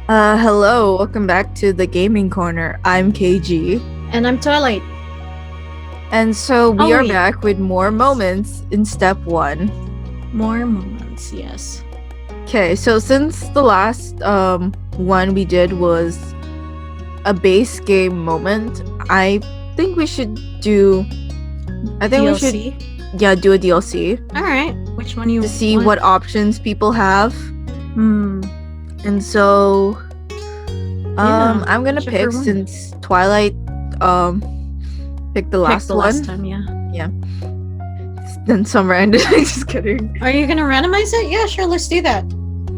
Hello, welcome back to the Gaming Corner. I'm KG. And I'm Twilight. And so we Oh, are wait. back with more moments in step 1. More moments, yes. Okay, so since the last one we did was a base game moment, I think we should do DLC? do a DLC Alright. Which one you to see want? what options people have. Hmm. And so Yeah, I'm gonna whichever pick one. since Twilight picked the last one. Last time, yeah. Then some random. Just kidding. Are you gonna randomize it? Yeah, sure, let's do that.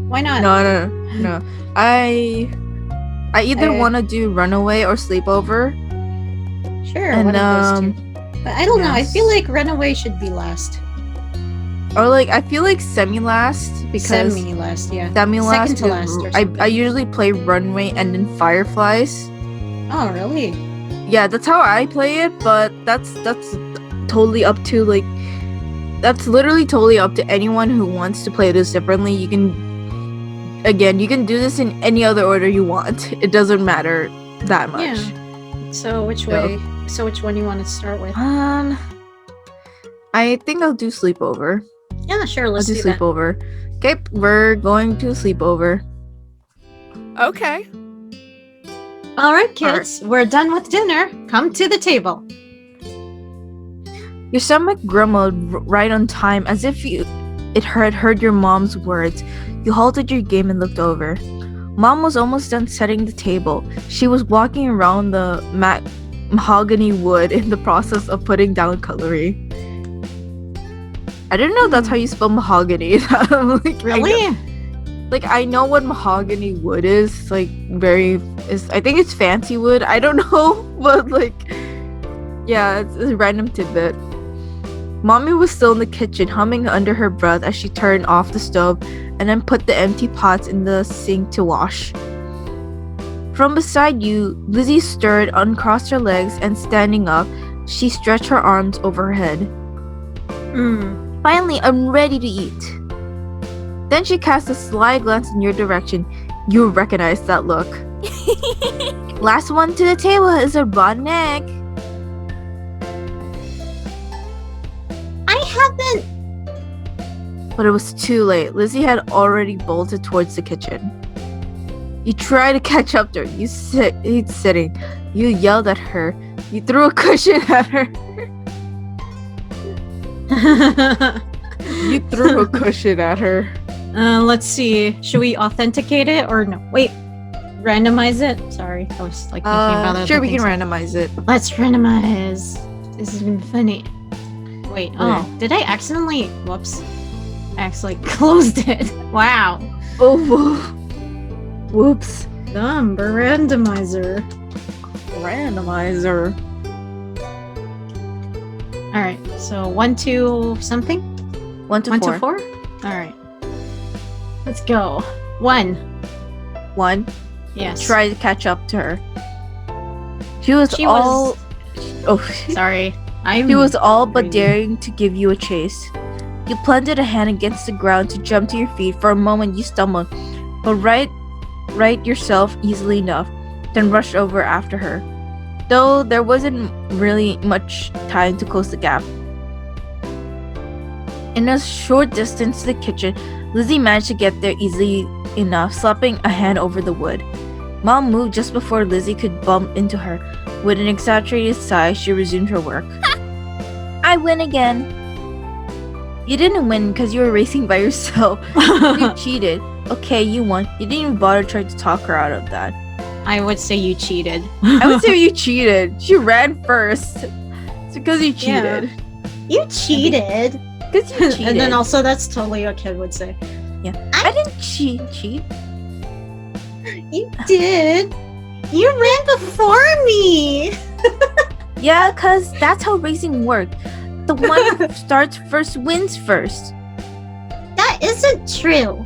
Why not? No. I either Okay. want to do Runaway or Sleepover. Sure, And, one of those two. But I don't know, I yes. feel like Runaway should be last. Or like I feel like semi-last because Semi-last, yeah. semi-last. Second to last or I something. usually play Runway and then Fireflies. Oh, really? Yeah, that's how I play it. But that's totally up to like. That's literally totally up to anyone who wants to play this differently. You can do this in any other order you want. It doesn't matter that much. Yeah. So which way? So which one you want to start with? I think I'll do Sleepover. Yeah, sure, let's I'll do do that. Sleepover. Okay, we're going to Sleepover. Okay. All right, kids, we're done with dinner. Come to the table. Your stomach grumbled right on time as if it had heard your mom's words. You halted your game and looked over. Mom was almost done setting the table. She was walking around the mahogany wood in the process of putting down cutlery. I didn't know that's how you spell mahogany. Really? I know what mahogany wood is. I think it's fancy wood. I don't know, but yeah, it's a random tidbit. Mommy was still in the kitchen, humming under her breath as she turned off the stove and then put the empty pots in the sink to wash. From beside you, Lizzie stirred, uncrossed her legs, and standing up, she stretched her arms overhead. Finally, I'm ready to eat. Then she cast a sly glance in your direction. You recognized that look. Last one to the table is a rotten egg. I haven't. But it was too late. Lizzie had already bolted towards the kitchen. You tried to catch up to her. He's sitting. You yelled at her. You threw a cushion at her. You threw a cushion at her. Let's see. Should we authenticate it or no? Wait, randomize it. Sorry, I was thinking about it. Sure, we can randomize it. Let's randomize. This has been funny. Wait. Oh, did I accidentally? Whoops. I accidentally closed it. Wow. Oh, whoops. Number randomizer. Randomizer. All right. So 1, 2, something. 1 to 1 4. to 4. All right. Let's go. 1. 1. Yes. Try to catch up to her. She was She all. Oh, Sorry. She was all but crazy. daring to give you a chase. You planted a hand against the ground to jump to your feet. For a moment, you stumbled, but right yourself easily enough, then rushed over after her. Though there wasn't really much time to close the gap. In a short distance to the kitchen, Lizzie managed to get there easily enough, slapping a hand over the wood. Mom moved just before Lizzie could bump into her. With an exaggerated sigh, she resumed her work. I win again. You didn't win because you were racing by yourself. You cheated. Okay, you won. You didn't even bother trying to talk her out of that. I would say you cheated. I would say you cheated. She ran first. It's because you cheated. You cheated. Because you cheated. And then also, that's totally what a kid would say. Yeah. I didn't cheat. You did. You ran before me. Yeah, because that's how racing works. The one who starts first wins first. That isn't true.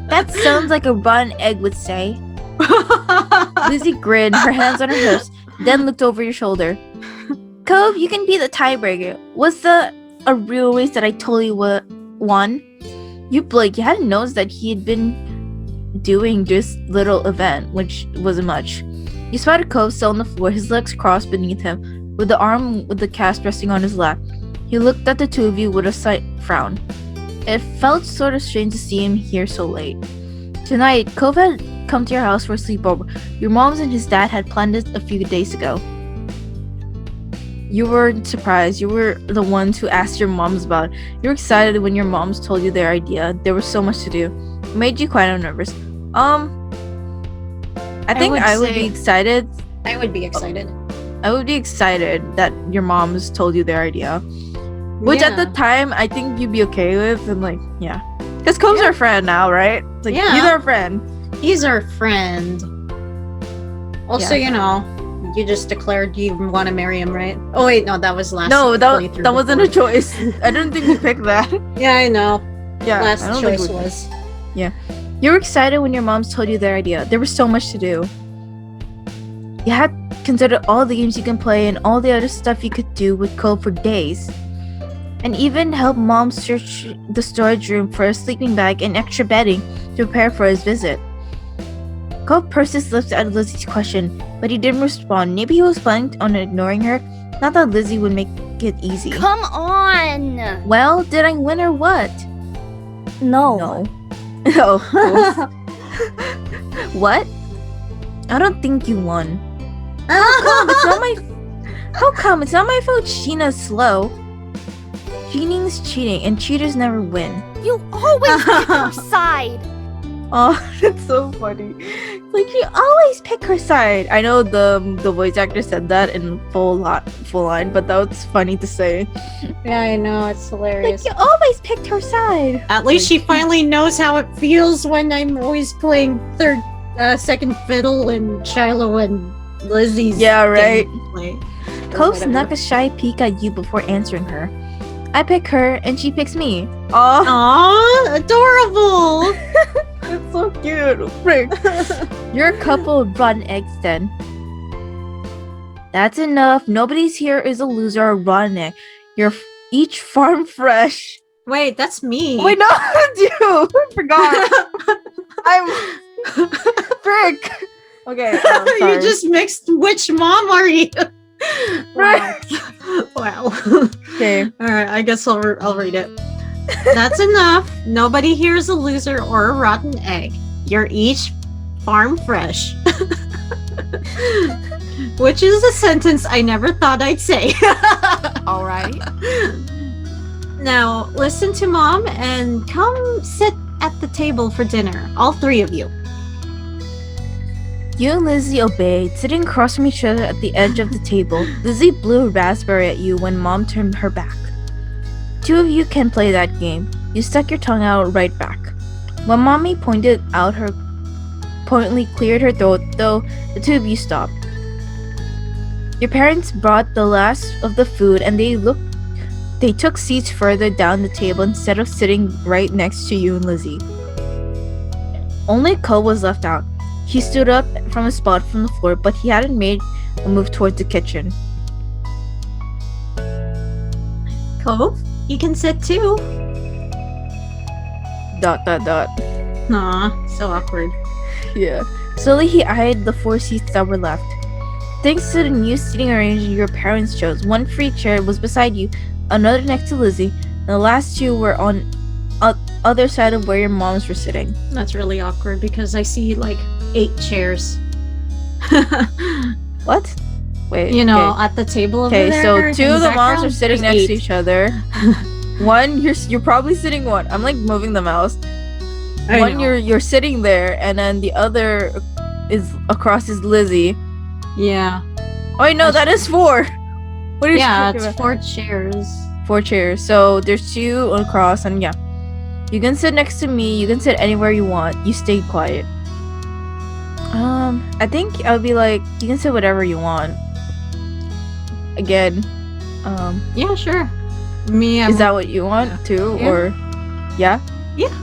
That sounds like a rotten egg would say. Lizzie grinned, her hands on her hips, then looked over your shoulder. Cove, you can be the tiebreaker. Was a real race that I totally won? You blinked. You hadn't noticed that he had been doing this little event, which wasn't much. You spotted Cove still on the floor, his legs crossed beneath him, with the arm with the cast resting on his lap. He looked at the two of you with a slight frown. It felt sort of strange to see him here so late. Tonight, Cove had come to your house for a sleepover. Your moms and his dad had planned it a few days ago. You weren't surprised. You were the ones who asked your moms about it. You were excited when your moms told you their idea. There was so much to do. It made you quite nervous. I think I would be excited. I would be excited. I would be excited that your moms told you their idea. Which at the time, I think you'd be okay with. And like, yeah. Because Cove's our friend now, right? It's like, he's our friend. He's our friend. Also, you know, you just declared you want to marry him, right? Oh, wait, no, that was last. No, that wasn't a choice. I didn't think we picked that. Yeah, I know. Yeah, last choice was. Yeah. You were excited when your moms told you their idea. There was so much to do. You had considered all the games you can play and all the other stuff you could do with Cove for days. And even helped Mom search the storage room for a sleeping bag and extra bedding to prepare for his visit. Cove pursed his lips at Lizzie's question, but he didn't respond. Maybe he was planning on ignoring her. Not that Lizzie would make it easy. Come on! Well, did I win or what? No. Oh. What? I don't think you won. How come? It's not my fault Sheena's slow. Cheating's cheating, and cheaters never win. You always pick her side. Oh, that's so funny. Like, you always pick her side. I know the voice actor said that in full line, but that was funny to say. Yeah, I know, it's hilarious. Like, you always picked her side. At least she finally knows how it feels when I'm always playing second fiddle and Shiloh and Lizzie's. Yeah, right. Gameplay. Cove snuck a shy peek at you before answering her. I pick her, and she picks me. Aww, adorable! It's so cute. Frick. You're a couple of rotten eggs then. That's enough. Nobody's here is a loser or rotten egg. You're each farm fresh. Wait, that's me. Wait, no, that's you. I forgot. I'm... Frick. Okay, sorry. You just mixed. Which mom are you? Wow. Wow. Okay. All right. I guess I'll read it. That's enough. Nobody here is a loser or a rotten egg. You're each farm fresh. Which is a sentence I never thought I'd say. All right. Now listen to Mom and come sit at the table for dinner. All three of you. You and Lizzie obeyed, sitting across from each other at the edge of the table. Lizzie blew a raspberry at you when Mom turned her back. Two of you can play that game. You stuck your tongue out right back. When Mommy pointedly cleared her throat, though, the two of you stopped. Your parents brought the last of the food and they took seats further down the table instead of sitting right next to you and Lizzie. Only Cole was left out. He stood up from a spot from the floor, but he hadn't made a move towards the kitchen. Cove, you can sit too. ... Aw, so awkward. Yeah. Slowly he eyed the 4 seats that were left. Thanks to the new seating arrangement your parents chose, one free chair was beside you, another next to Lizzie, and the last two were on other side of where your moms were sitting. That's really awkward because I see like 8 chairs. What? Wait. You know, at the table over there. Okay, so 2 of the moms are sitting next to 8. each other. One, you're probably sitting one. I'm like moving the mouse. One, you're sitting there, and then the other is across is Lizzie. Yeah. Oh wait, no, that is 4. What are you talking it's about? 4 chairs. 4 chairs. So there's 2 across, and yeah. You can sit next to me. You can sit anywhere you want. You stay quiet. I think I would be like, you can sit whatever you want. Again. Yeah, sure. Me, is that what you want too, Yeah. or? Yeah. Yeah.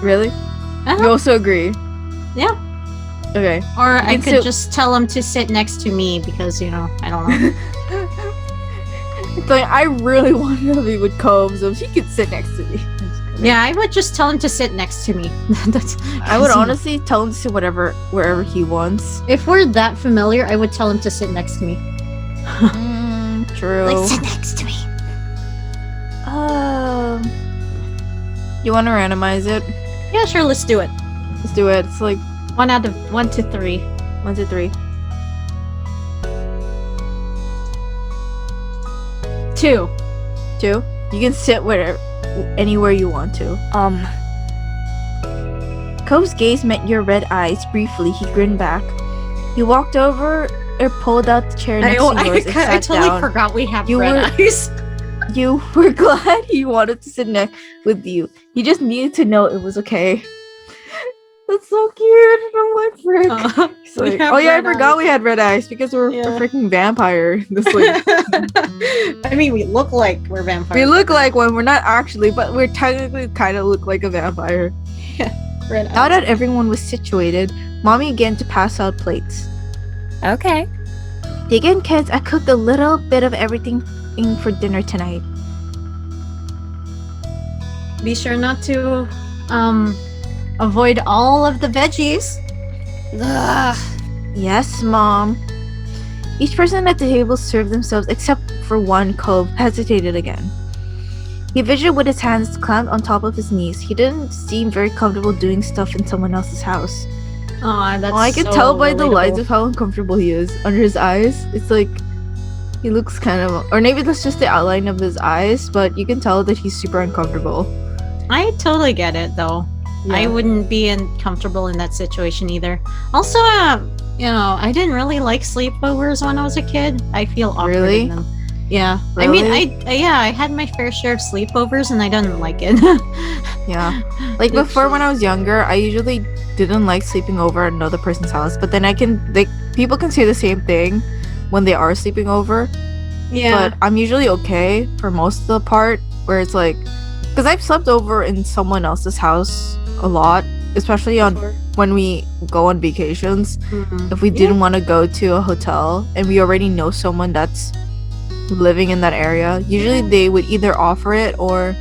Really? Uh-huh. You also agree? Yeah. Okay. Or I can could sit- just tell him to sit next to me because, you know, I don't know. It's like, I really want to be with Cove, so she could sit next to me. Yeah, I would just tell him to sit next to me. I would honestly tell him to sit wherever he wants. If we're that familiar, I would tell him to sit next to me. True. Like, sit next to me. You want to randomize it? Yeah, sure, let's do it. Let's do it. It's like 1 to 3. 1 to 3. 2. 2. You can sit anywhere you want to. Cove's gaze met your red eyes. Briefly, he grinned back. He walked over or pulled out the chair next to yours and sat I totally down. forgot we have You red eyes. You were glad he wanted to sit next with you. He just needed to know it was okay. That's so cute. I'm like, frick. He's like, oh yeah, I forgot we had red eyes because we're a freaking vampire. This like, I mean, we look like we're vampires. we look like one. We're not actually, but we're technically kind of look like a vampire. Red eyes. Now that everyone was situated, Mommy began to pass out plates. Okay. Dig in, kids. I cooked a little bit of everything for dinner tonight. Be sure not to avoid all of the veggies. Ugh. Yes, Mom. Each person at the table served themselves except for one. Cove hesitated again. He fidgeted with his hands clamped on top of his knees. He didn't seem very comfortable doing stuff in someone else's house. Aw, that's I can so tell by the relatable. lines of how uncomfortable he is under his eyes. It's like he looks kind of, or maybe that's just the outline of his eyes, but you can tell that he's super uncomfortable. I totally get it, though. I Yeah. wouldn't be comfortable in that situation either. Also, I didn't really like sleepovers when I was a kid. I feel awkward Really? in them. Yeah. Really? I mean, I had my fair share of sleepovers and I didn't like it. Yeah. Like before when I was younger, I usually didn't like sleeping over at another person's house, but then people can say the same thing when they are sleeping over. Yeah. But I'm usually okay for most of the part where it's like, because I've slept over in someone else's house a lot, especially when we go on vacations. Mhm. If we didn't want to go to a hotel and we already know someone that's living in that area, usually they would either offer it or,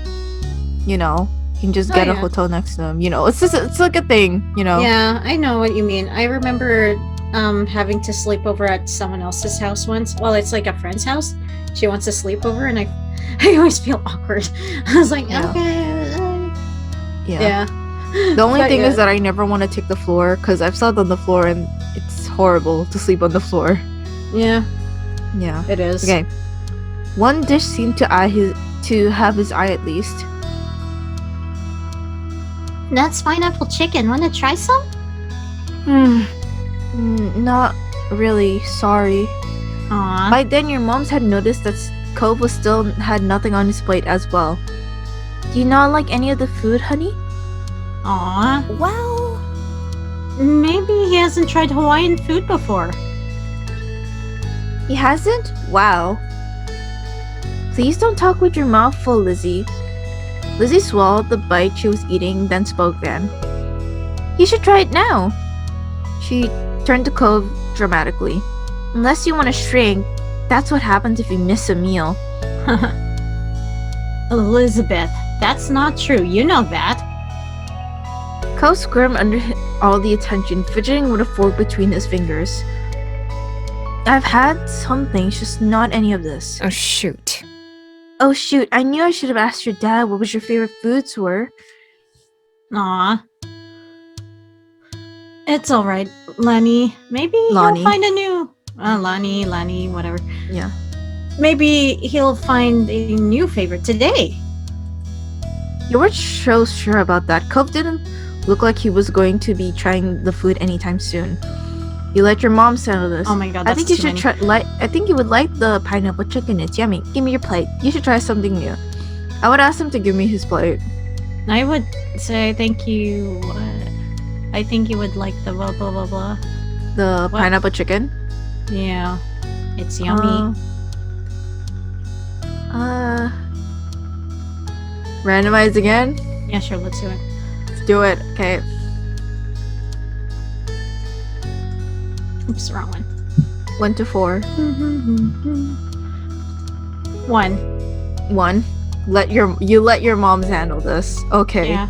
you can just get a yeah. hotel next to them. It's like a thing, Yeah, I know what you mean. I remember having to sleep over at someone else's house once. Well, it's like a friend's house. She wants to sleep over, and I always feel awkward. I was like, Yeah. okay. Yeah. The only But thing yeah. is that I never want to take the floor because I've slept on the floor and it's horrible to sleep on the floor. Yeah, Yeah. it is. Okay. One dish seemed to have his eye at least. That's pineapple chicken. Want to try some? Not really. Sorry. Aw. By then, your moms had noticed that Cove had nothing on his plate as well. Do you not like any of the food, honey? Aw. Well, Maybe he hasn't tried Hawaiian food before. He hasn't? Wow. Please don't talk with your mouth full, Lizzie. Lizzie swallowed the bite she was eating, then spoke again. You should try it now. She turned to Cove dramatically. Unless you want to shrink, that's what happens if you miss a meal. Elizabeth, that's not true. You know that. Cove squirmed under all the attention, fidgeting with a fork between his fingers. I've had some things, just not any of this. oh shoot. Oh shoot, I knew I should have asked your dad what was your favorite foods were. Aw. It's alright, Lenny. Maybe Lonnie. he'll find a new... Lonnie, whatever. Yeah. Maybe he'll find a new favorite today. You weren't so sure about that. Cove didn't look like he was going to be trying the food anytime soon. You let your mom settle this. Oh my god, I that's think you too should many. try. I think you would like the pineapple chicken. It's yummy. Give me your plate. You should try something new. I would ask him to give me his plate. I would say thank you. I think you would like the blah blah blah blah. The What? pineapple chicken. Yeah, it's yummy. Randomize again. Yeah, sure, let's do it. Let's do it. Okay. Oops, wrong one. 1 to 4. 1. 1. let your moms handle this. Okay. Yeah.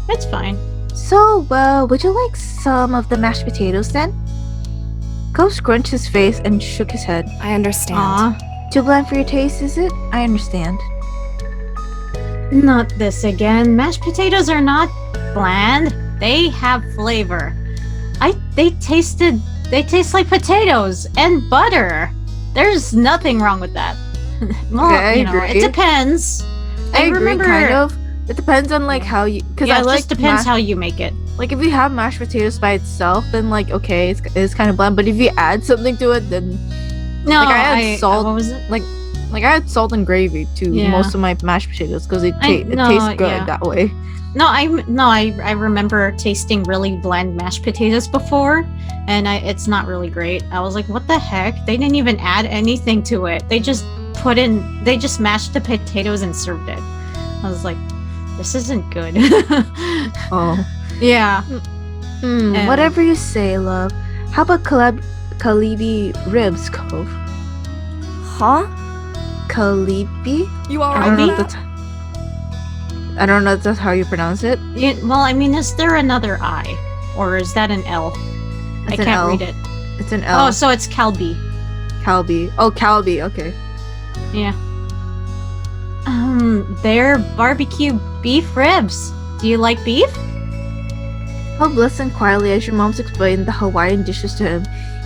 It's fine. So, would you like some of the mashed potatoes then? Cove scrunched his face and shook his head. I understand. Aw. Too bland for your taste, is it? I understand. Not this again. Mashed potatoes are not bland. They have flavor. They taste like potatoes and butter. There's nothing wrong with that. Well, Okay, I agree. it depends. I agree, remember, kind of. It depends on like how you, because Yeah, I it like just depends how you make it. like if you have mashed potatoes by itself, then like okay, it's kind of bland. But if you add something to it, then No, like, I had salt. What was it? like I had salt and gravy to Yeah. most of my mashed potatoes because it No, tastes good yeah. that way. I remember tasting really bland mashed potatoes before, and it's not really great. I was like, what the heck? They didn't even add anything to it. They just mashed the potatoes and served it. I was like, this isn't good. Oh. Yeah. Whatever you say, love. How about Kalibi ribs, Cove? Huh? Kalibi? You I alright don't know with if that? that's I don't know if that's how you pronounce it. Well, I mean, is there another I? Or is that an L? I It's an can't L. read it. It's an L. Oh, so it's Kalbi. Kalbi. Oh, Kalbi. Okay. Yeah. They're barbecue beef ribs. Do you like beef? Cove listened quietly as your moms explained the Hawaiian dishes to him.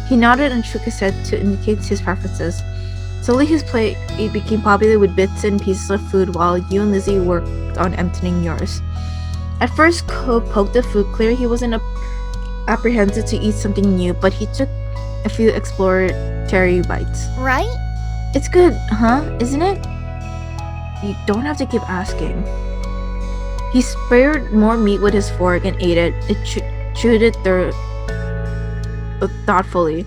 He nodded and shook his head to indicate his preferences. Slowly his plate became popular with bits and pieces of food while you and Lizzie worked on emptying yours. At first, Cove poked the food clear. He wasn't apprehensive to eat something new, but he took a few exploratory bites. Right? It's good, huh? Isn't it? You don't have to keep asking. He spared more meat with his fork and ate it. Chewed it thoughtfully.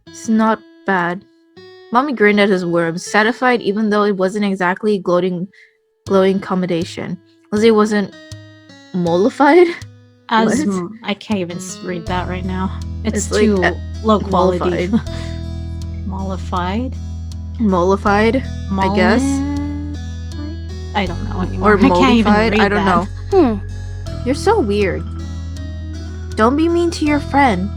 It's not bad. Mommy grinned at his worms, satisfied even though it wasn't exactly glowing commendation. Lizzie wasn't mollified. As What? I can't even read that right now. It's It's like, too low quality. mollified. Mollified? Mollified, I guess. I don't know anymore. Or I can't even mollified. read I don't that. know. You're so weird. Don't be mean to your friend.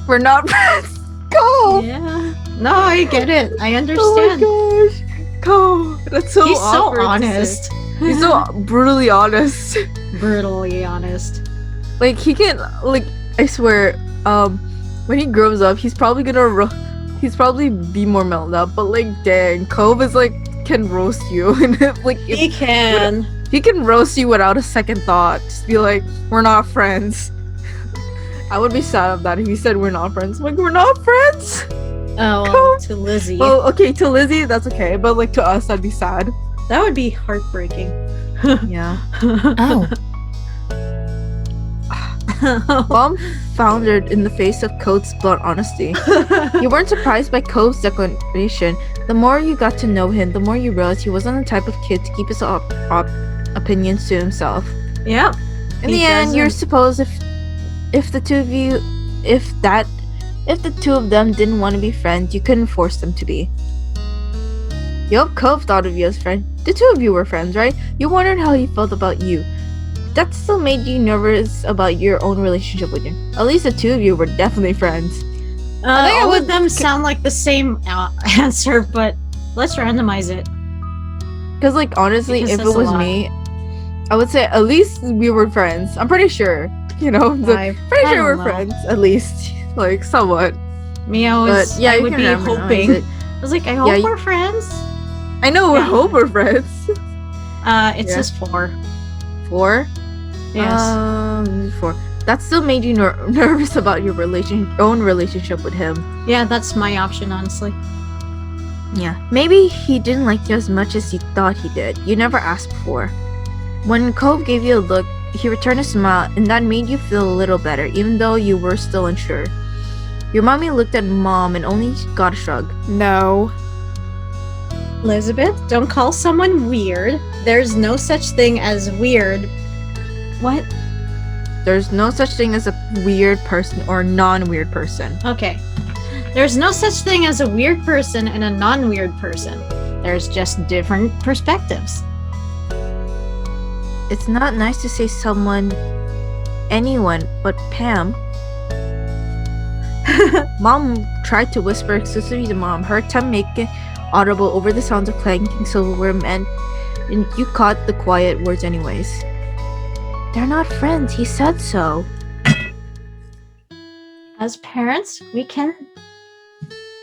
We're not friends. Go. Yeah. No, I get it. I Oh understand. my gosh. Go. That's so He's so awkward to honest. say. He's so brutally honest. Brutally honest. Like he can like I swear, when he grows up, he's probably be more melted up. But like, dang, Cove is like can roast you, and like He can. he can roast you without a second thought. Just be like, we're not friends. I would be sad of that if he said we're not friends. Like, we're not friends. Oh, well, to Lizzie. Oh, okay, to Lizzie, that's okay. But like to us, that'd be sad. That would be heartbreaking. Yeah. Oh. Mom foundered in the face of Cove's blunt honesty. You weren't surprised by Cove's declaration. The more you got to know him, the more you realized he wasn't the type of kid to keep his opinions to himself. Yeah. In He the end, you're doesn't. supposed if the two of them didn't want to be friends, you couldn't force them to be. Yup, Cove thought of you as friend. The two of you were friends, right? You wondered how he felt about you. That still made you nervous about your own relationship with him. At least the two of you were definitely friends. I think I All would- of them sound like the same answer, but let's randomize it. Because, like, honestly, Because if that's it a was lot. me, I would say at least we were friends. I'm pretty sure. You know, Five. pretty I sure we're don't know. friends, at least. Like, somewhat. Me, But yeah, I you would can be randomize hoping. it. I was like, I hope Yeah, you- we're friends. I know, we Yeah. hope we're friends. It Yeah. says 4. 4? Yes. 4. That still made you nervous about your own relationship with him. Yeah, that's my option, honestly. Yeah. Maybe he didn't like you as much as you thought he did. You never asked before. When Cove gave you a look, he returned a smile, and that made you feel a little better, even though you were still unsure. Your mommy looked at Mom and only got a shrug. No. Elizabeth, don't call someone weird. There's no such thing as weird. What? There's no such thing as a weird person or non-weird person. Okay. There's no such thing as a weird person and a non-weird person. There's just different perspectives. It's not nice to say anyone, but Pam. Mom tried to whisper exclusively to Mom. Her attempt make it audible over the sounds of clanking silverware meant, and you caught the quiet words anyways. They're not friends, he said so. As parents, we can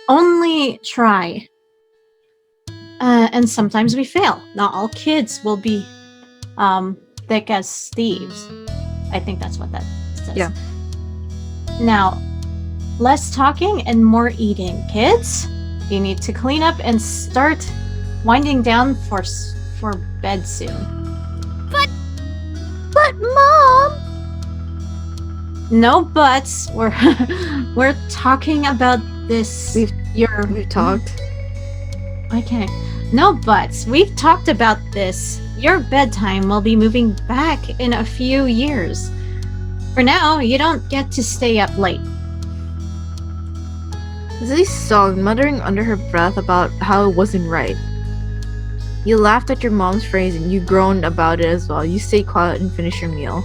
only try. And sometimes we fail. Not all kids will be thick as thieves. I think that's what that says. Yeah. Now, less talking and more eating. Kids, you need to clean up and start winding down for bed soon. But Mom! No buts. We're talking about this. We've talked. Okay. No buts. We've talked about this. Your bedtime will be moving back in a few years. For now, you don't get to stay up late. Lizzie sobbed, muttering under her breath about how it wasn't right. You laughed at your mom's phrase and you groaned about it as well. You stayed quiet and finished your meal.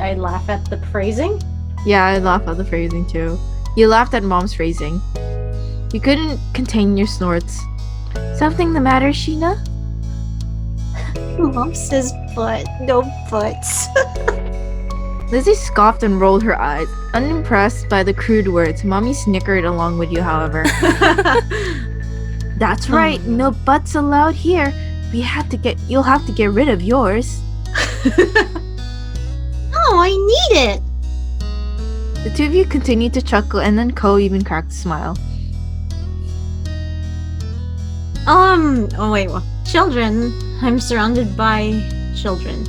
I laugh at the phrasing. Yeah, I laughed at the phrasing too. You laughed at Mom's phrasing. You couldn't contain your snorts. Something the matter, Sheena? Mom says but, no buts. Lizzie scoffed and rolled her eyes. Unimpressed by the crude words, Mommy snickered along with you, however. That's right, no butts allowed here. You'll have to get rid of yours. Oh, I need it. The two of you continued to chuckle, and then Ko even cracked a smile. Oh wait, children. I'm surrounded by children.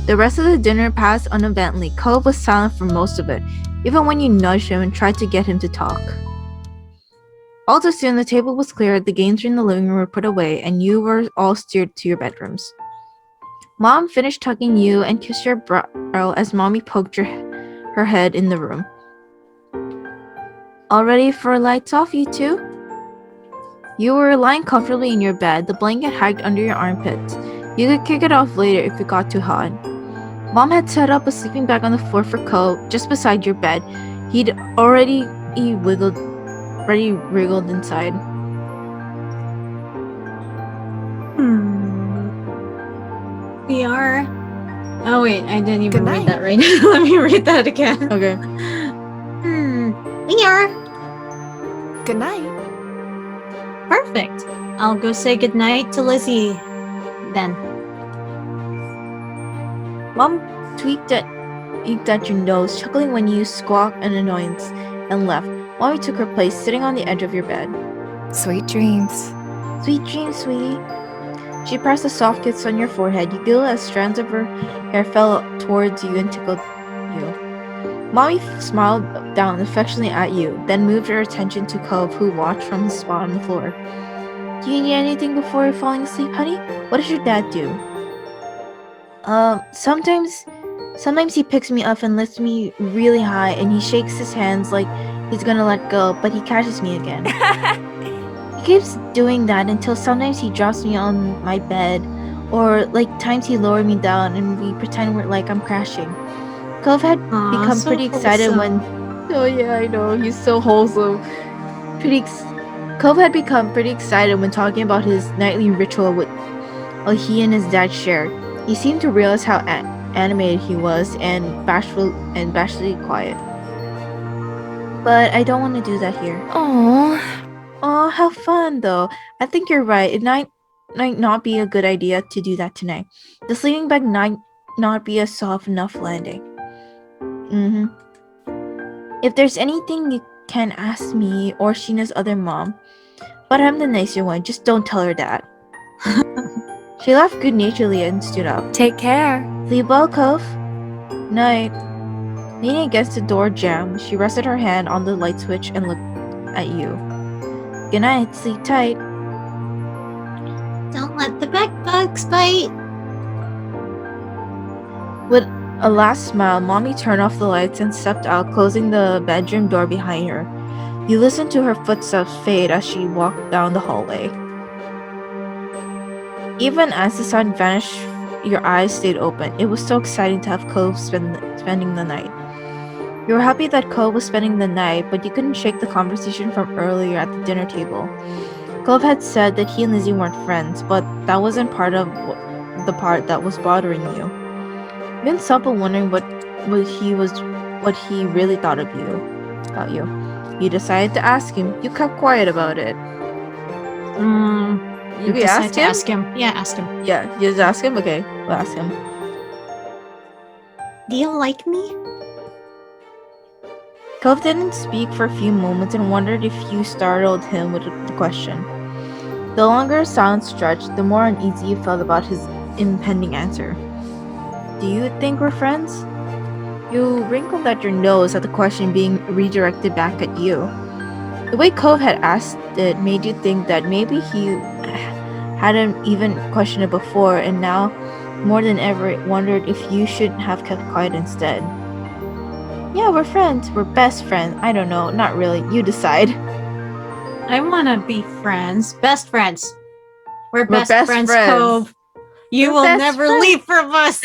The rest of the dinner passed uneventfully. Ko was silent for most of it, even when you nudged him and tried to get him to talk. All too soon, the table was cleared, the games in the living room were put away, and you were all steered to your bedrooms. Mom finished tucking you and kissed your brow as Mommy poked her head in the room. All ready for lights off, you two? You were lying comfortably in your bed, the blanket hiked under your armpits. You could kick it off later if it got too hot. Mom had set up a sleeping bag on the floor for Ko, just beside your bed. He'd already wriggled inside. We are. Oh wait, I didn't even Good read night. that right. Let me read that again. Okay. We are. Good night. Perfect. I'll go say goodnight to Lizzie then. Mom eked at your nose, chuckling when you squawked an annoyance, and left. Mommy took her place, sitting on the edge of your bed. Sweet dreams. Sweet dreams, sweetie. She pressed a soft kiss on your forehead. You giggled as strands of her hair fell towards you and tickled you. Mommy smiled down affectionately at you, then moved her attention to Cove, who watched from his spot on the floor. Do you need anything before you're falling asleep, honey? What does your dad do? Sometimes he picks me up and lifts me really high, and he shakes his hands like he's gonna let go, but he catches me again. He keeps doing that until sometimes he drops me on my bed, or like times he lowered me down and we pretend I'm crashing. Cove had become so pretty excited when... Oh yeah, I know, he's so wholesome. Cove had become pretty excited when talking about his nightly ritual with he and his dad shared. He seemed to realize how animated he was and bashfully quiet. But I don't want to do that here. Aww. Oh, how fun though. I think you're right. It might not be a good idea to do that tonight. The sleeping bag might not be a soft enough landing. If there's anything you can ask me or Sheena's other mom, but I'm the nicer one, just don't tell her that. She laughed good-naturedly and stood up. Take care. Sleep well, Cove. Night. Leaning against the door jamb, she rested her hand on the light switch and looked at you. Good night, sleep tight. Don't let the bed bugs bite. With a last smile, Mommy turned off the lights and stepped out, closing the bedroom door behind her. You listen to her footsteps fade as she walked down the hallway. Even as the sun vanished, your eyes stayed open. It was so exciting to have Cove spending the night. You were happy that Cove was spending the night, but you couldn't shake the conversation from earlier at the dinner table. Cove had said that he and Lizzie weren't friends, but that wasn't part of the part that was bothering you. You couldn't stop wondering what he really thought about you. You decided to ask him. You kept quiet about it. You We decide ask to him? ask him. Yeah, ask him. Yeah, you just ask him? Okay, we'll ask him. Do you like me? Cove didn't speak for a few moments and wondered if you startled him with the question. The longer silence stretched, the more uneasy you felt about his impending answer. Do you think we're friends? You wrinkled at your nose at the question being redirected back at you. The way Cove had asked it made you think that maybe he hadn't even questioned it before, and now, more than ever, wondered if you should have kept quiet instead. Yeah, we're friends. We're best friends. I don't know. Not really. You decide. I want to be friends. Best friends. We're We're best, best friends, friends. Cove. You We're will best never friends. leave from us.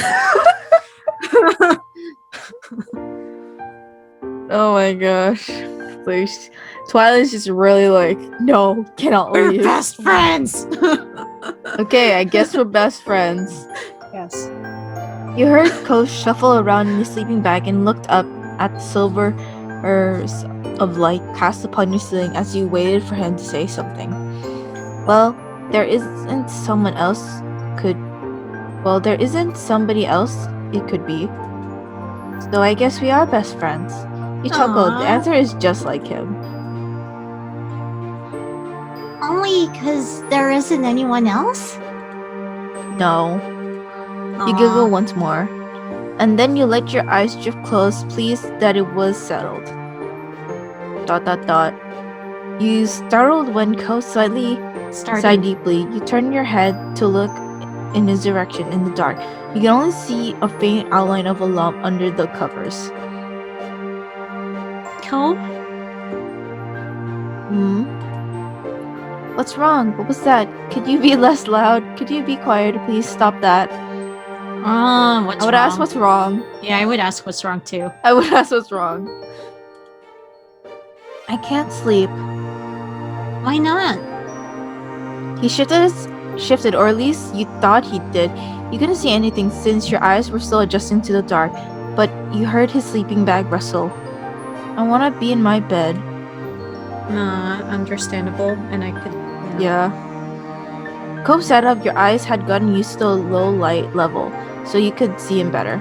Oh my gosh. Please. Twilight's just really like, no, cannot We're leave. best friends. Okay, I guess we're best friends. Yes. You heard Cove shuffle around in his sleeping bag and looked up at the silver of light cast upon your ceiling as you waited for him to say something. Well, there isn't somebody else it could be. So I guess we are best friends. You chuckled. The Aw. answer is just like him. Only because there isn't anyone else? No. You giggle once more. And then you let your eyes drift closed, pleased that it was settled. ... You startled when Cove slightly sighed deeply. You turned your head to look in his direction in the dark. You can only see a faint outline of a lump under the covers. Cove? What's wrong? What was that? Could you be less loud? Could you be quieter? Please stop that. What's I would wrong? ask what's wrong. Yeah, I would ask what's wrong too. I would ask what's wrong. I can't sleep. Why not? He shifted, or at least you thought he did. You couldn't see anything since your eyes were still adjusting to the dark, but you heard his sleeping bag rustle. I want to be in my bed. Understandable, and I could. Yeah. Cove sat up. Your eyes had gotten used to the low light level, so you could see him better.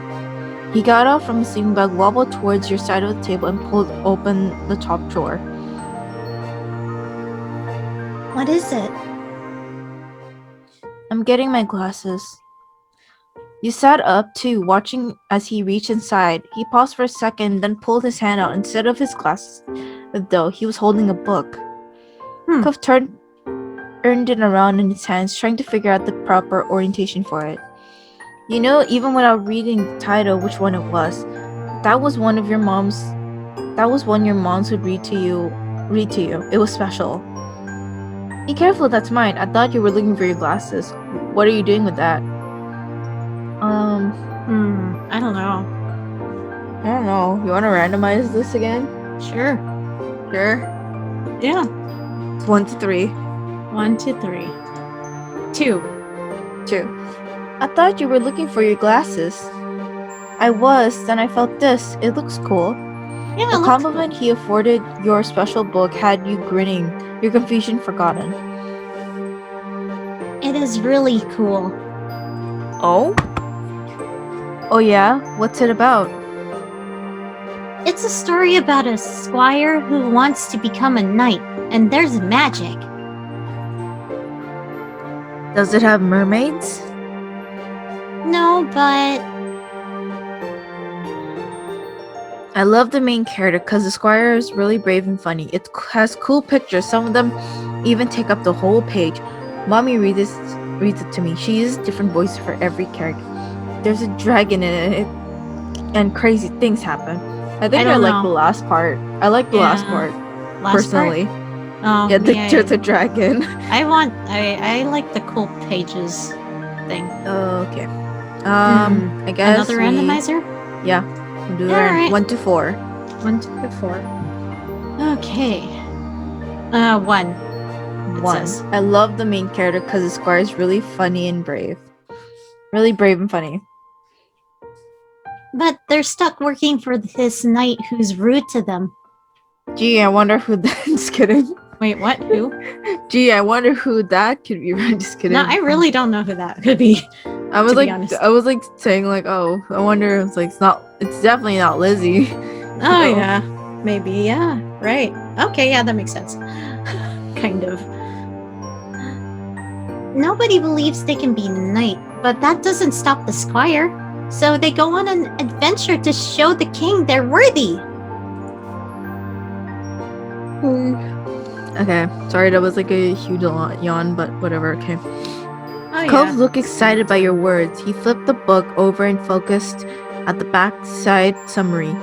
He got up from his sleeping bag, wobbled towards your side of the table, and pulled open the top drawer. What is it? I'm getting my glasses. You sat up too, watching as he reached inside. He paused for a second, then pulled his hand out. Instead of his glasses, though, he was holding a book. Cove turned it around in his hands, trying to figure out the proper orientation for it. You know, even without reading the title, which one it was. That was one your moms would read to you. It was special. Be careful, that's mine. I thought you were looking for your glasses. What are you doing with that? I don't know. I don't know. You want to randomize this again? Sure. Sure. Yeah. 1 to 3. 1, 2, 3. 2. 2. I thought you were looking for your glasses. I was, then I felt this. It looks cool. Yeah, The compliment he afforded your special book had you grinning, your confusion forgotten. It is really cool. Oh? Oh yeah? What's it about? It's a story about a squire who wants to become a knight, and there's magic. Does it have mermaids? No, but I love the main character because the squire is really brave and funny. It has cool pictures. Some of them even take up the whole page. Mommy reads it to me. She uses different voices for every character. There's a dragon in it, and crazy things happen. I think I don't like know. the last part. I like the last Yeah. part. last part? personally. Oh, Yeah, me, there's a dragon. I like the cool pages thing. Okay. Hmm. I guess Another randomizer? Yeah, we'll do Alright. 1 to 4. 1, 2, 4. Okay. 1. It 1. says. I love the main character because the squire is really funny and brave. Really brave and funny. But they're stuck working for this knight who's rude to them. Gee, I wonder who that. Just kidding. Wait, what? Who? Gee, I wonder who that could be. Just kidding. No, I really don't know who that could be. I was to be like, honest. I was like saying like, oh, I wonder. It's like, it's not. It's definitely not Lizzie. Oh, No. yeah. Maybe, yeah. Right. Okay, yeah, that makes sense. Kind of. Nobody believes they can be knight, but that doesn't stop the squire. So they go on an adventure to show the king they're worthy. Okay, sorry, that was like a huge yawn, but whatever. Okay. Oh, Cove yeah. looked excited by your words. He flipped the book over and focused at the backside summary.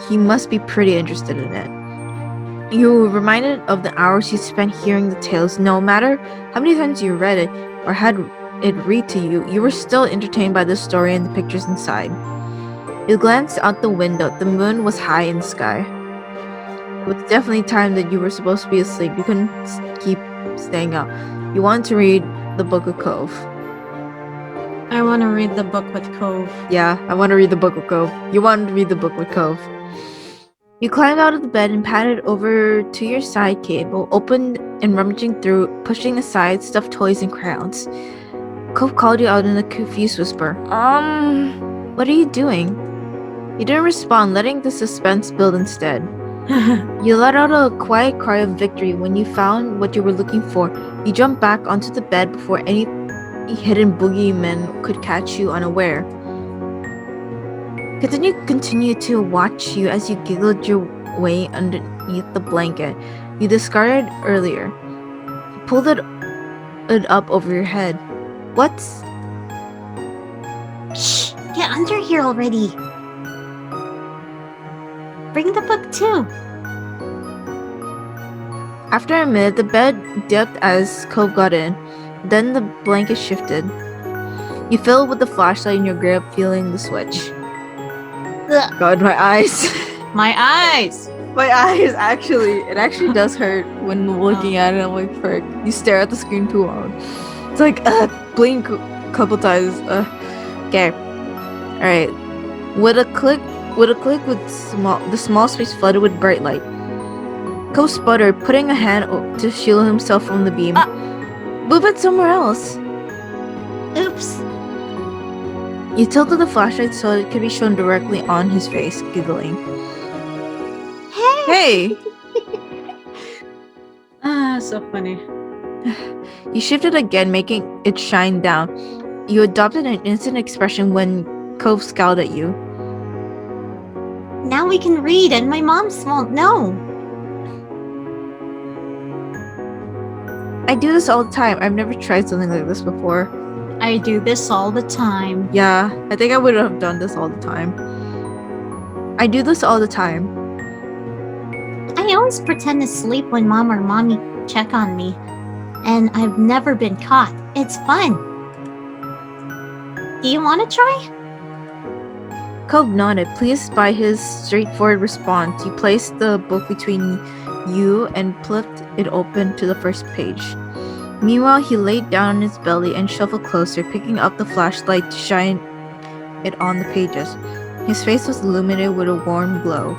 He must be pretty interested in it. You were reminded of the hours you spent hearing the tales. No matter how many times you read it or had it read to you, you were still entertained by the story and the pictures inside. You glanced out the window. The moon was high in the sky. It was definitely time that you were supposed to be asleep. You couldn't keep staying up. You wanted to read the Book of Cove. I want to read the book with Cove. Yeah, I want to read the Book of Cove. You wanted to read the book with Cove. You climbed out of the bed and padded over to your side table, opened and rummaging through, pushing aside stuffed toys and crowns. Cove called you out in a confused whisper. What are you doing? You didn't respond, letting the suspense build instead. You let out a quiet cry of victory when you found what you were looking for. You jumped back onto the bed before any hidden boogeyman could catch you unaware. Continue to watch you as you giggled your way underneath the blanket you discarded earlier. You pulled it up over your head. What's... Shh! Get under here already. Bring the book too. After a minute, the bed dipped as Cove got in. Then the blanket shifted. You filled with the flashlight in your grip, feeling the switch. Ugh. God, my eyes. My eyes! My eyes, actually. It actually does hurt when looking at it. I'm like, frick. You stare at the screen too long. It's like, blink a couple times. Okay. Alright. With a click with the small space flooded with bright light. Cove sputtered, putting a hand to shield himself from the beam. Move it somewhere else. Oops. You tilted the flashlight so it could be shown directly on his face, giggling. Hey! So funny. You shifted again, making it shine down. You adopted an instant expression when Cove scowled at you. Now we can read and my mom won't know. I do this all the time. I've never tried something like this before. I do this all the time. Yeah, I think I would have done this all the time. I do this all the time. I always pretend to sleep when mom or mommy check on me. And I've never been caught. It's fun. Do you want to try? Cove nodded, pleased by his straightforward response. You placed the book between you and flipped it open to the first page. Meanwhile, he laid down on his belly and shuffled closer, picking up the flashlight to shine it on the pages. His face was illuminated with a warm glow.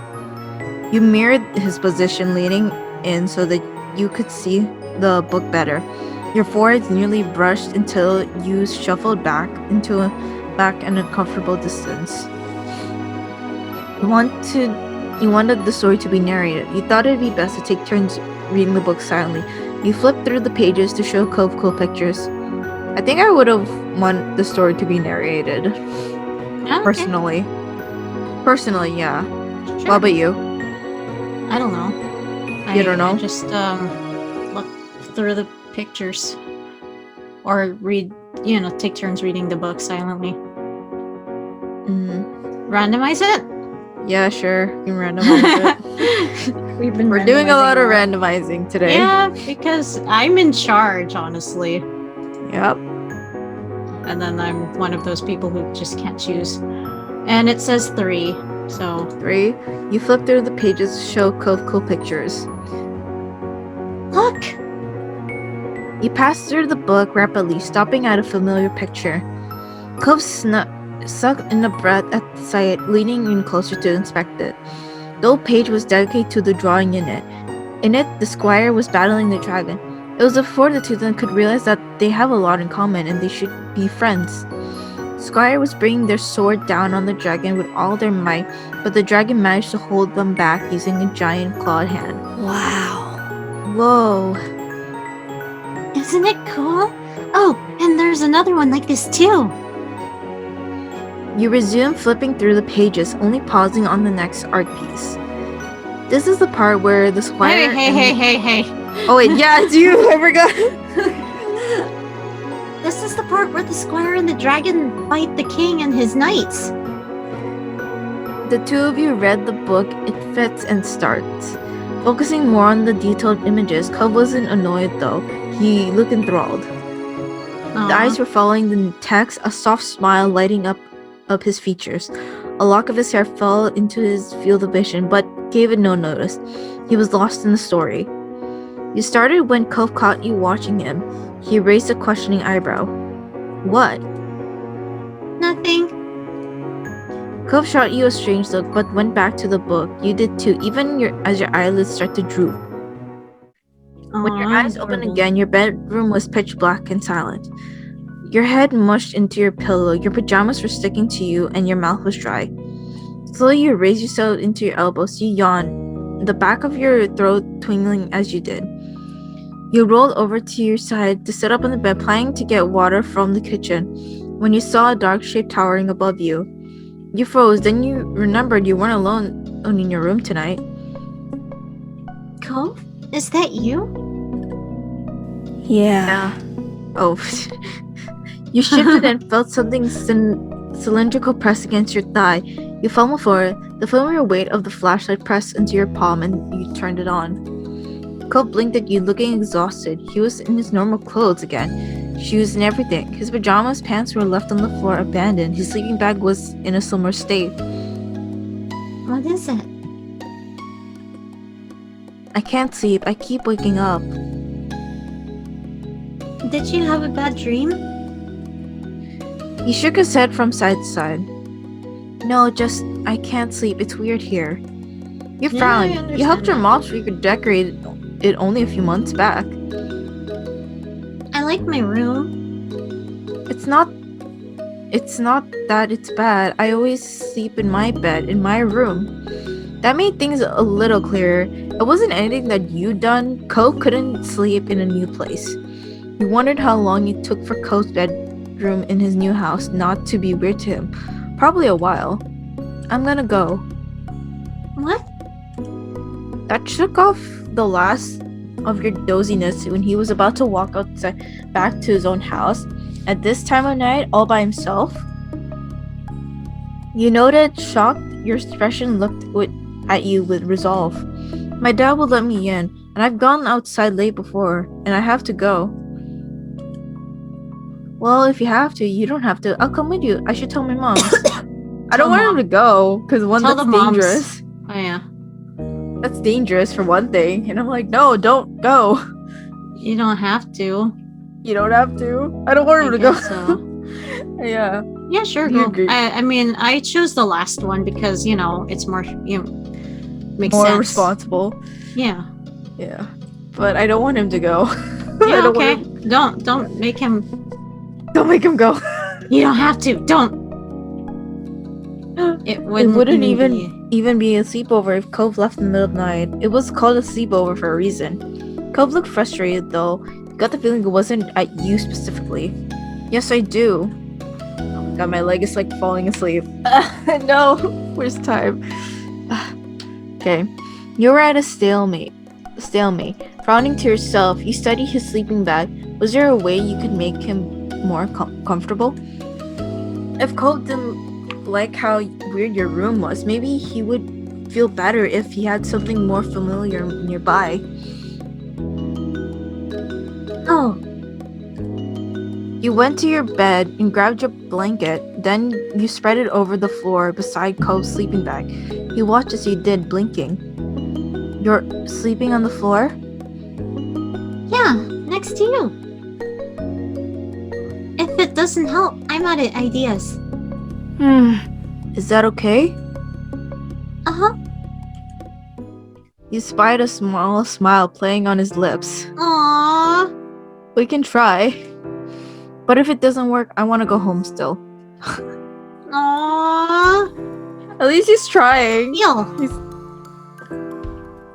You mirrored his position, leaning in so that you could see the book better. Your foreheads nearly brushed until you shuffled back in a comfortable distance. You wanted the story to be narrated. You thought it'd be best to take turns reading the book silently. You flipped through the pages to show Cove cool pictures. I think I would have wanted the story to be narrated. Okay. Personally, yeah. Sure. What about you? I don't know. You don't know? I just look through the pictures. Or read, take turns reading the book silently. Mm. Randomize it? Yeah, sure. You can randomize it. We've been We're doing a lot of randomizing randomizing today. Yeah, because I'm in charge, honestly. Yep. And then I'm one of those people who just can't choose. And it says 3, so 3. You flip through the pages to show Cove cool pictures. Look! You pass through the book rapidly, stopping at a familiar picture. Cove sucked in a breath at the sight, leaning in closer to inspect it. The old page was dedicated to the drawing in it. In it, the squire was battling the dragon. It was before the two of them could realize that they have a lot in common and they should be friends. Squire was bringing their sword down on the dragon with all their might, but the dragon managed to hold them back using a giant clawed hand. Wow. Whoa. Isn't it cool? Oh, and there's another one like this too. You resume flipping through the pages, only pausing on the next art piece. This is the part where the squire. Hey. Oh wait, yeah, it's you. I forgot. This is the part where the squire and the dragon fight the king and his knights. The two of you read the book. It fits and starts. Focusing more on the detailed images, Cove wasn't annoyed though. He looked enthralled. The eyes were following the text, a soft smile lighting up his features. A lock of his hair fell into his field of vision, but gave it no notice. He was lost in the story. You started when Cove caught you watching him. He raised a questioning eyebrow. What? Nothing. Cove shot you a strange look, but went back to the book. You did too, even as your eyelids start to droop. When your eyes opened again, your bedroom was pitch black and silent. Your head mushed into your pillow, your pajamas were sticking to you, and your mouth was dry. Slowly you raised yourself into your elbows. You yawned, the back of your throat twingling as you did. You rolled over to your side to sit up on the bed, planning to get water from the kitchen, when you saw a dark shape towering above you. You froze, then you remembered you weren't alone in your room tonight. Cove? Is that you? Yeah. Oh. You shifted and felt something cylindrical press against your thigh. You fumbled for it. The familiar weight of the flashlight pressed into your palm and you turned it on. Cole blinked at you, looking exhausted. He was in his normal clothes again, shoes and everything. His pajamas, pants were left on the floor, abandoned. His sleeping bag was in a similar state. What is it? I can't sleep. I keep waking up. Did you have a bad dream? He shook his head from side to side. No, just, I can't sleep. It's weird here. You frowned. You helped your mom redecorate it only a few months back. I like my room. It's not that it's bad. I always sleep in my bed, in my room. That made things a little clearer. It wasn't anything that you'd done. Ko couldn't sleep in a new place. You wondered how long it took for Ko's bedroom in his new house not to be weird to him. Probably a while. I'm gonna go. What? That shook off the last of your doziness when he was about to walk outside back to his own house. At this time of night, all by himself. You noted shocked. Your expression looked at you with resolve. My dad will let me in, and I've gone outside late before, and I have to go. Well, if you have to, you don't have to. I'll come with you. I should tell my mom. I don't want him to go, because one, Tell that's the moms. dangerous. Oh yeah. That's dangerous for one thing. And I'm like, no, don't go. You don't have to. You don't have to. I don't want him to guess go. So. Yeah. Yeah, sure. You Go. agree. I mean, I chose the last one because it's more makes More sense. responsible. Yeah. Yeah. But I don't want him to go. Yeah. I don't Okay. want Don't make him. don't make him go. You don't have to. Don't. It wouldn't even be- even be a sleepover if Cove left in the middle of the night. It was called a sleepover for a reason. Cove looked frustrated though. You got the feeling it wasn't at you specifically. Yes, I do. Oh my god, my leg is like falling asleep. No, where's time? Okay, you were at a stalemate. Frowning to yourself, you studied his sleeping bag. Was there a way you could make him more comfortable? If Cole didn't like how weird your room was, maybe he would feel better if he had something more familiar nearby. Oh, You went to your bed and grabbed your blanket, then you spread it over the floor beside Cove's sleeping bag. He watched as you did, blinking. You're sleeping on the floor? yeah, next to you. If it doesn't help, I'm out of ideas. Is that okay? Uh-huh. You spied a small smile playing on his lips. Aww. We can try. But if it doesn't work, I want to go home still. Aww. At least he's trying. Yo.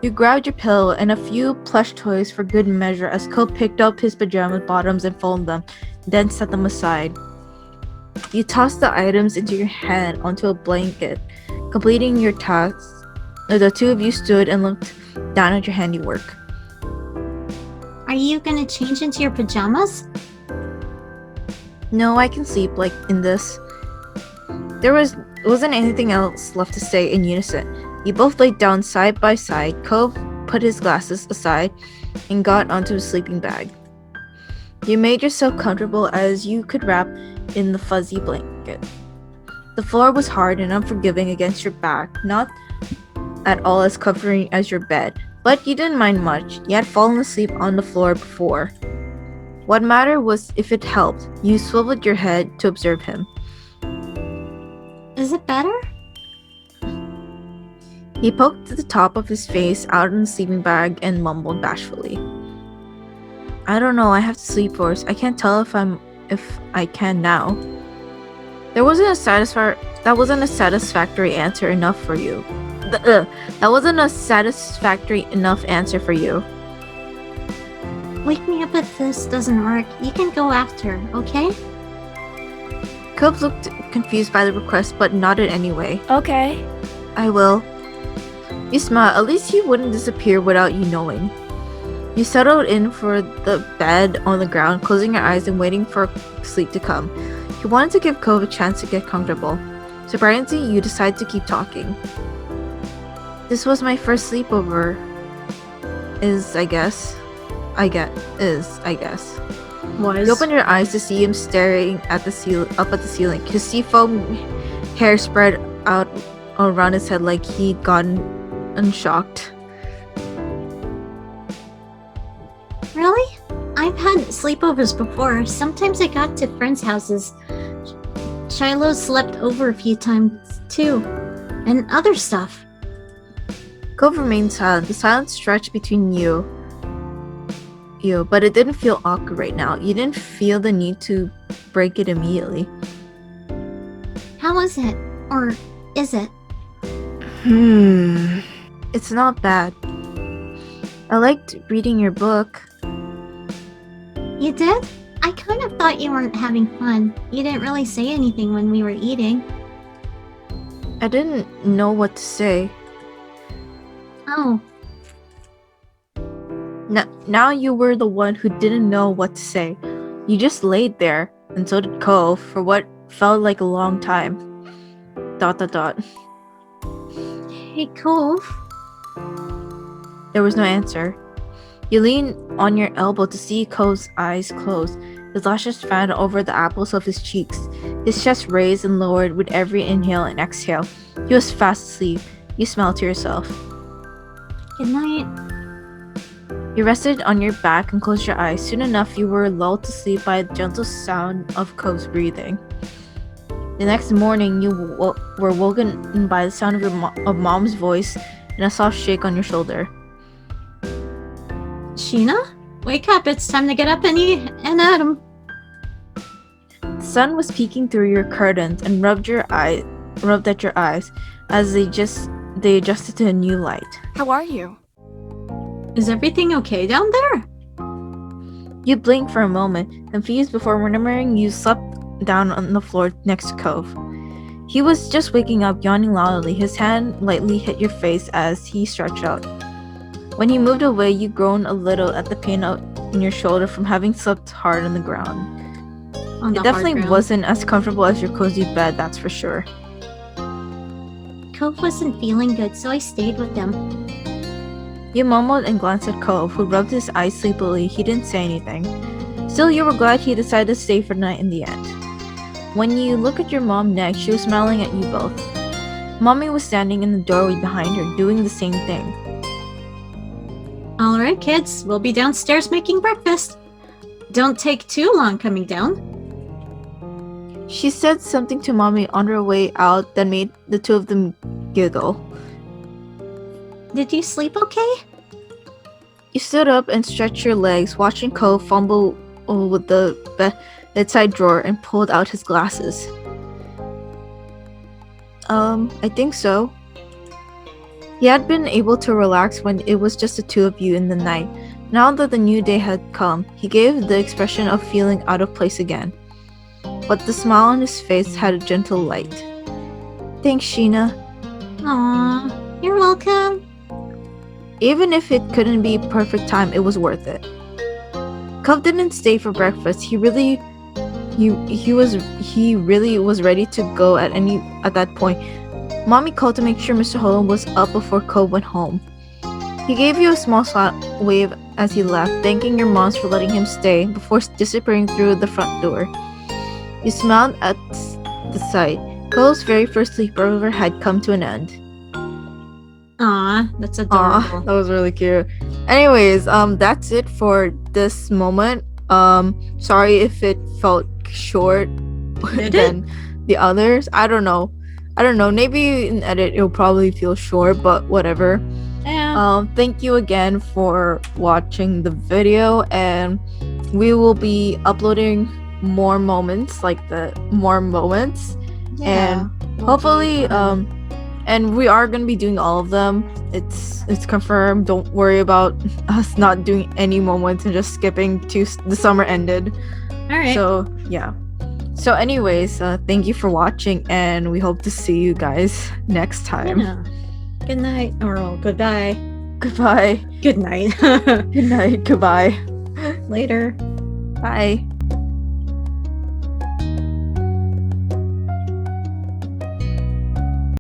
You grabbed your pillow and a few plush toys for good measure as Cole picked up his pajama bottoms and folded them, then set them aside. You tossed the items into your hand onto a blanket, completing your tasks. The two of you stood and looked down at your handiwork. Are you gonna change into your pajamas? No, I can sleep like in this. There wasn't anything else left to say in unison. You both laid down side by side. Cove put his glasses aside and got onto his sleeping bag. You made yourself comfortable as you could wrap in the fuzzy blanket. The floor was hard and unforgiving against your back, not at all as comforting as your bed, but you didn't mind much. You had fallen asleep on the floor before. What mattered was if it helped. You swiveled your head to observe him. Is it better? He poked the top of his face out in the sleeping bag and mumbled bashfully. I don't know, I have to sleep first. I can't tell if I can now. That wasn't a satisfactory answer enough for you. That wasn't a satisfactory enough answer for you. Wake me up if this doesn't work. You can go after, okay? Cove looked confused by the request but nodded anyway. Okay. I will. You smiled. At least he wouldn't disappear without you knowing. You settled in for the bed on the ground, closing your eyes and waiting for sleep to come. You wanted to give Cove a chance to get comfortable. Surprisingly, you decided to keep talking. This was my first sleepover. I guess. Was. You opened your eyes to see him staring at the up at the ceiling. His seafoam hair spread out around his head like he'd gotten unshocked. Really? I've had sleepovers before. Sometimes I got to friends' houses. Shiloh slept over a few times too. And other stuff. Cove remained silent. The silence stretched between you, but it didn't feel awkward right now. You didn't feel the need to break it immediately. How was it? Or is it? It's not bad. I liked reading your book. You did? I kind of thought you weren't having fun. You didn't really say anything when we were eating. I didn't know what to say. Oh, Now you were the one who didn't know what to say. You just laid there, and so did Cove, for what felt like a long time. ... hey, Cove. There was no answer. You leaned on your elbow to see Cove's eyes close. His lashes fanned over the apples of his cheeks. His chest raised and lowered with every inhale and exhale. He was fast asleep. You smiled to yourself. Good night. You rested on your back and closed your eyes. Soon enough, you were lulled to sleep by the gentle sound of Cove's breathing. The next morning, you were woken by the sound of Mom's voice and a soft shake on your shoulder. Sheena? Wake up, it's time to get up and eat and Adam. The sun was peeking through your curtains and rubbed at your eyes as they adjusted to a new light. How are you? Is everything okay down there? You blinked for a moment, confused before remembering you slept down on the floor next to Cove. He was just waking up, yawning loudly. His hand lightly hit your face as he stretched out. When he moved away, you groaned a little at the pain in your shoulder from having slept hard on the ground. On the It definitely hard ground. wasn't as comfortable as your cozy bed, that's for sure. Cove wasn't feeling good, so I stayed with him. You mumbled and glanced at Cove, who rubbed his eyes sleepily. He didn't say anything. Still, you were glad he decided to stay for the night in the end. When you look at your mom next, she was smiling at you both. Mommy was standing in the doorway behind her, doing the same thing. Alright, kids, we'll be downstairs making breakfast. Don't take too long coming down. She said something to Mommy on her way out that made the two of them giggle. Did you sleep okay? You stood up and stretched your legs, watching Cove fumble with the bedside drawer and pulled out his glasses. I think so. He had been able to relax when it was just the two of you in the night. Now that the new day had come, he gave the expression of feeling out of place again. But the smile on his face had a gentle light. Thanks, Sheena. Aww, you're welcome. Even if it couldn't be perfect time, it was worth it. Cove didn't stay for breakfast. He really was ready to go at that point. Mommy called to make sure Mr. Holland was up before Cove went home. He gave you a small wave as he left, thanking your moms for letting him stay before disappearing through the front door. You smiled at the sight. Cove's very first sleepover had come to an end. Aw, that's adorable. Aw, that was really cute. Anyways, that's it for this moment. Sorry if it felt short than the others. I don't know. Maybe in edit it'll probably feel short, but whatever. Yeah. Thank you again for watching the video, and we will be uploading more moments and hopefully and we are gonna be doing all of them. It's confirmed. Don't worry about us not doing any moments and just skipping to the summer ended. Alright. So yeah. So anyways, thank you for watching, and we hope to see you guys next time. Yeah. Good night. Or goodbye. Goodbye. Good night. Good night. Goodbye. Later. Bye.